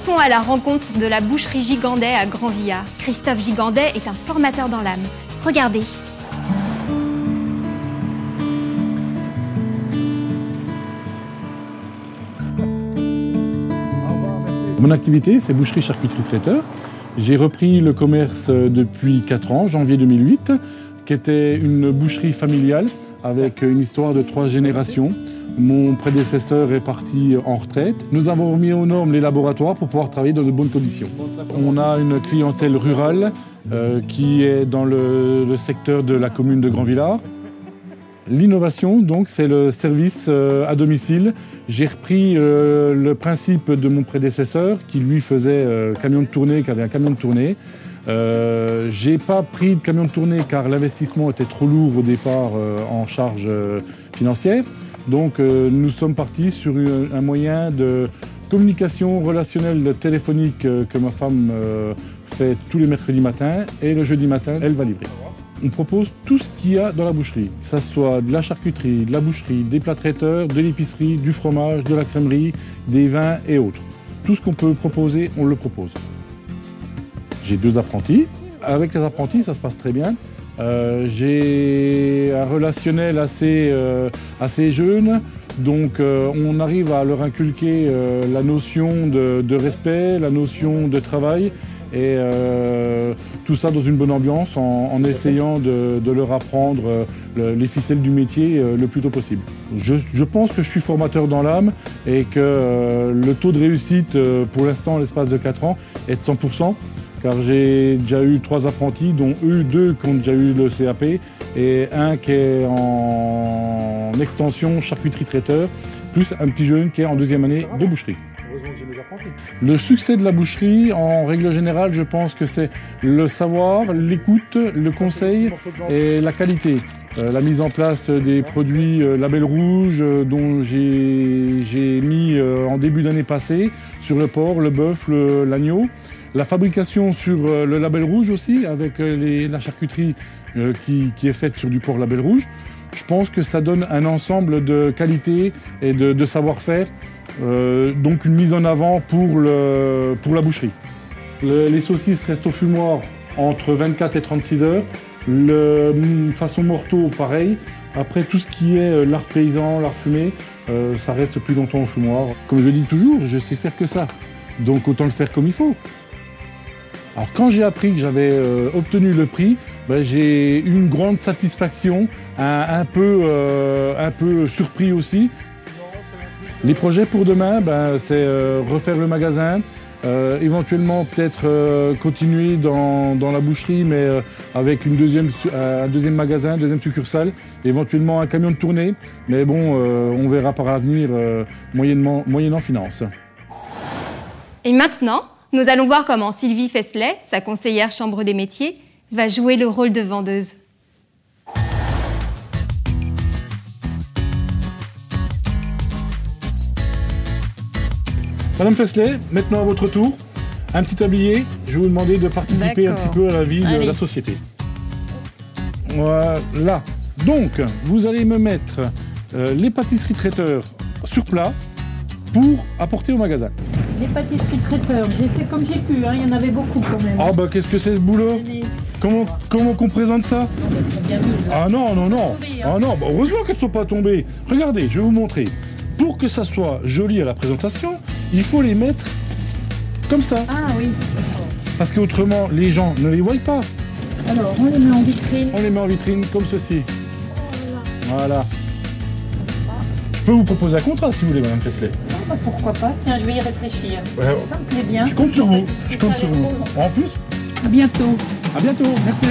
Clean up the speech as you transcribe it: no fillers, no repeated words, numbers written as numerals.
Partons à la rencontre de la boucherie Gigandet à Grand-Villard. Christophe Gigandet est un formateur dans l'âme. Regardez. Mon activité, c'est boucherie charcuterie traiteur. J'ai repris le commerce depuis 4 ans, janvier 2008, qui était une boucherie familiale avec une histoire de 3 générations. Mon prédécesseur est parti en retraite. Nous avons remis aux normes les laboratoires pour pouvoir travailler dans de bonnes conditions. On a une clientèle rurale qui est dans le secteur de la commune de Grand-Villard. L'innovation, donc, c'est le service à domicile. J'ai repris le principe de mon prédécesseur qui, lui, faisait camion de tournée, qui avait un camion de tournée. J'ai pas pris de camion de tournée car l'investissement était trop lourd au départ en charge financière. Donc, nous sommes partis sur un moyen de communication relationnelle téléphonique que ma femme fait tous les mercredis matins et le jeudi matin, elle va livrer. On propose tout ce qu'il y a dans la boucherie, que ce soit de la charcuterie, de la boucherie, des plats traiteurs, de l'épicerie, du fromage, de la crèmerie, des vins et autres. Tout ce qu'on peut proposer, on le propose. J'ai 2 apprentis. Avec les apprentis, ça se passe très bien. J'ai un relationnel assez jeune, donc on arrive à leur inculquer la notion de respect, la notion de travail. Et tout ça dans une bonne ambiance en essayant de leur apprendre les ficelles du métier le plus tôt possible. Je pense que je suis formateur dans l'âme et que le taux de réussite pour l'instant, en l'espace de 4 ans, est de 100%. Car j'ai déjà eu 3 apprentis, dont 2 qui ont déjà eu le CAP et un qui est en extension charcuterie traiteur, plus un petit jeune qui est en 2e année de boucherie. Le succès de la boucherie, en règle générale, je pense que c'est le savoir, l'écoute, le conseil et la qualité. La mise en place des produits Label Rouge dont j'ai mis en début d'année passée sur le porc, le bœuf, l'agneau. La fabrication sur le Label Rouge aussi, avec la charcuterie qui est faite sur du porc Label Rouge. Je pense que ça donne un ensemble de qualité et de savoir-faire. Donc une mise en avant pour la boucherie. Les saucisses restent au fumoir entre 24 et 36 heures. Façon morteau, pareil. Après, tout ce qui est lard paysan, lard fumé, ça reste plus longtemps au fumoir. Comme je dis toujours, je sais faire que ça. Donc autant le faire comme il faut. Alors quand j'ai appris que j'avais obtenu le prix, j'ai eu une grande satisfaction, un peu surpris aussi. Les projets pour demain, c'est refaire le magasin, éventuellement peut-être continuer dans la boucherie, mais avec un deuxième magasin, deuxième succursale, éventuellement un camion de tournée. Mais bon, on verra par l'avenir, moyennant finance. Et maintenant, nous allons voir comment Sylvie Fesselet, sa conseillère chambre des métiers, va jouer le rôle de vendeuse. Madame Fesselet, maintenant à votre tour, un petit tablier. Je vais vous demander de participer un petit peu à la vie de la société. Voilà. Donc, vous allez me mettre les pâtisseries traiteurs sur plat pour apporter au magasin. Les pâtisseries traiteurs, j'ai fait comme j'ai pu, il y en avait beaucoup quand même. Ah qu'est-ce que c'est ce boulot? Comment qu'on présente ça? Ah non. Ah non, heureusement qu'elles ne sont pas tombées. Regardez, je vais vous montrer. Pour que ça soit joli à la présentation, il faut les mettre comme ça. Ah oui. Parce qu'autrement, les gens ne les voient pas. Alors, on les met en vitrine. On les met en vitrine comme ceci. Voilà. Je peux vous proposer un contrat si vous voulez, Madame Fesselet. Pourquoi pas? Tiens, je vais y réfléchir. Ouais. Ça me plaît bien. Je compte sur vous. En plus. À bientôt. À bientôt. Merci.